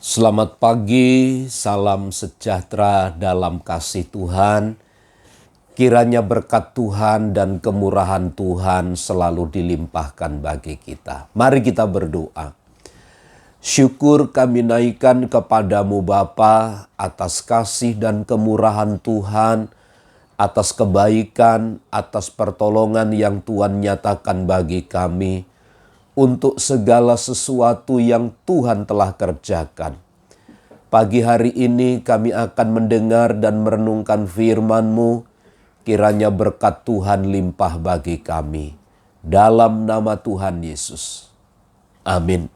Selamat pagi, salam sejahtera dalam kasih Tuhan. Kiranya berkat Tuhan dan kemurahan Tuhan selalu dilimpahkan bagi kita. Mari kita berdoa. Syukur kami naikkan kepadamu Bapa atas kasih dan kemurahan Tuhan, atas kebaikan, atas pertolongan yang Tuhan nyatakan bagi kami, untuk segala sesuatu yang Tuhan telah kerjakan. Pagi hari ini kami akan mendengar dan merenungkan firman-Mu. Kiranya berkat Tuhan limpah bagi kami. Dalam nama Tuhan Yesus. Amin.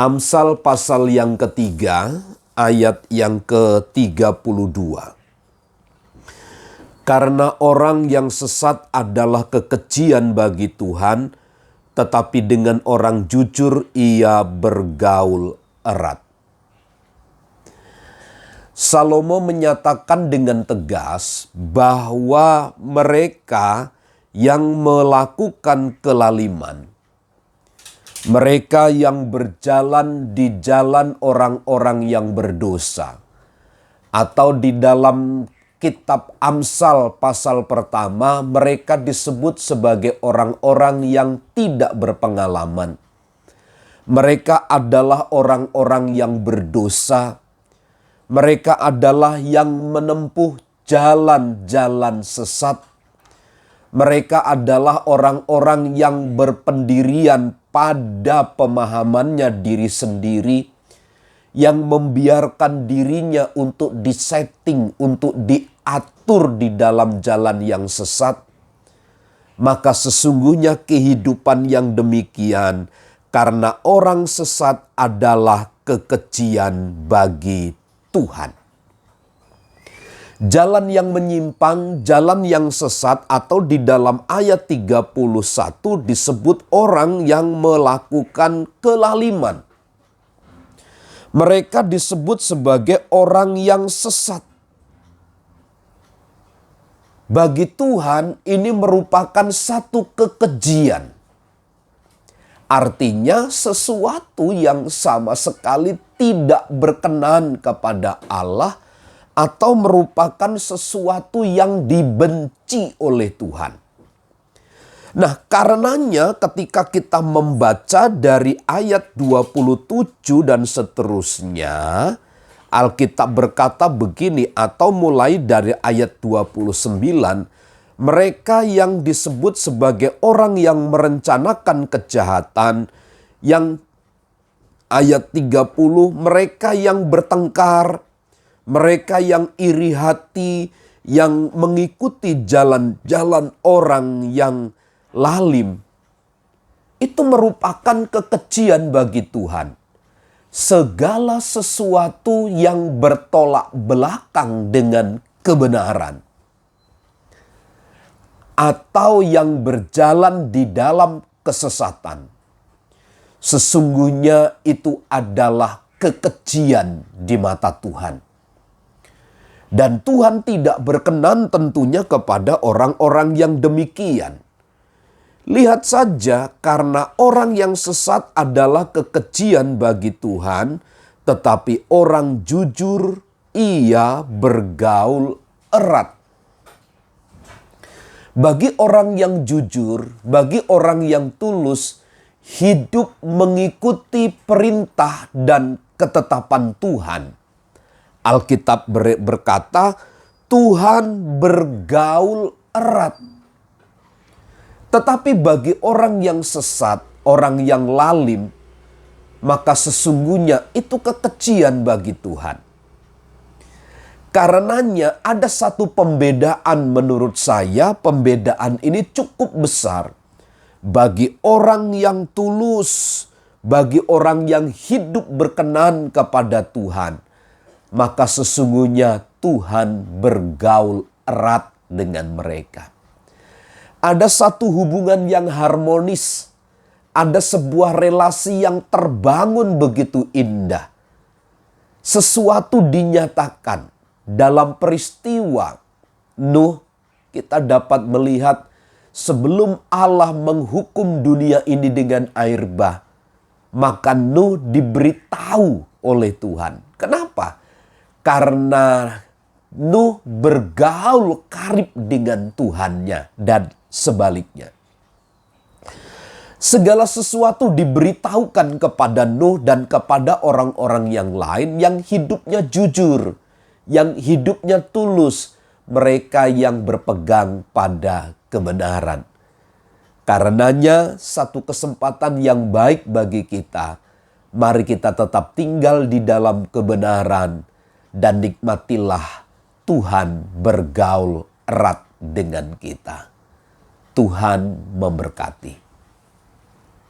Amsal pasal yang ketiga, ayat yang ke-32. Karena orang yang sesat adalah kekejian bagi Tuhan, tetapi dengan orang jujur ia bergaul erat. Salomo menyatakan dengan tegas bahwa mereka yang melakukan kelaliman, mereka yang berjalan di jalan orang-orang yang berdosa, atau di dalam kitab Amsal pasal pertama, mereka disebut sebagai orang-orang yang tidak berpengalaman. Mereka adalah orang-orang yang berdosa. Mereka adalah yang menempuh jalan-jalan sesat. Mereka adalah orang-orang yang berpendirian pada pemahamannya diri sendiri, yang membiarkan dirinya untuk disetting, untuk diatur di dalam jalan yang sesat. Maka sesungguhnya kehidupan yang demikian, karena orang sesat adalah kekejian bagi Tuhan. Jalan yang menyimpang, jalan yang sesat, atau di dalam ayat 31 disebut orang yang melakukan kelaliman. Mereka disebut sebagai orang yang sesat. Bagi Tuhan ini merupakan satu kekejian. Artinya sesuatu yang sama sekali tidak berkenan kepada Allah atau merupakan sesuatu yang dibenci oleh Tuhan. Nah, karenanya ketika kita membaca dari ayat 27 dan seterusnya, Alkitab berkata begini, atau mulai dari ayat 29, mereka yang disebut sebagai orang yang merencanakan kejahatan, yang ayat 30, mereka yang bertengkar, mereka yang iri hati, yang mengikuti jalan-jalan orang yang lalim, itu merupakan kekejian bagi Tuhan. Segala sesuatu yang bertolak belakang dengan kebenaran, atau yang berjalan di dalam kesesatan, sesungguhnya itu adalah kekejian di mata Tuhan. Dan Tuhan tidak berkenan tentunya kepada orang-orang yang demikian. Lihat saja, karena orang yang sesat adalah kekejian bagi Tuhan, tetapi orang jujur ia bergaul erat. Bagi orang yang jujur, bagi orang yang tulus, hidup mengikuti perintah dan ketetapan Tuhan. Alkitab berkata, Tuhan bergaul erat. Tetapi bagi orang yang sesat, orang yang lalim, maka sesungguhnya itu kekejian bagi Tuhan. Karenanya ada satu pembedaan menurut saya, pembedaan ini cukup besar. Bagi orang yang tulus, bagi orang yang hidup berkenan kepada Tuhan, maka sesungguhnya Tuhan bergaul erat dengan mereka. Ada satu hubungan yang harmonis, ada sebuah relasi yang terbangun begitu indah. Sesuatu dinyatakan. Dalam peristiwa Nuh, kita dapat melihat sebelum Allah menghukum dunia ini dengan air bah, maka Nuh diberitahu oleh Tuhan. Kenapa? Karena Nuh bergaul karib dengan Tuhannya dan sebaliknya. Segala sesuatu diberitahukan kepada Nuh dan kepada orang-orang yang lain yang hidupnya jujur, yang hidupnya tulus, mereka yang berpegang pada kebenaran. Karenanya satu kesempatan yang baik bagi kita, mari kita tetap tinggal di dalam kebenaran dan nikmatilah Tuhan bergaul erat dengan kita. Tuhan memberkati.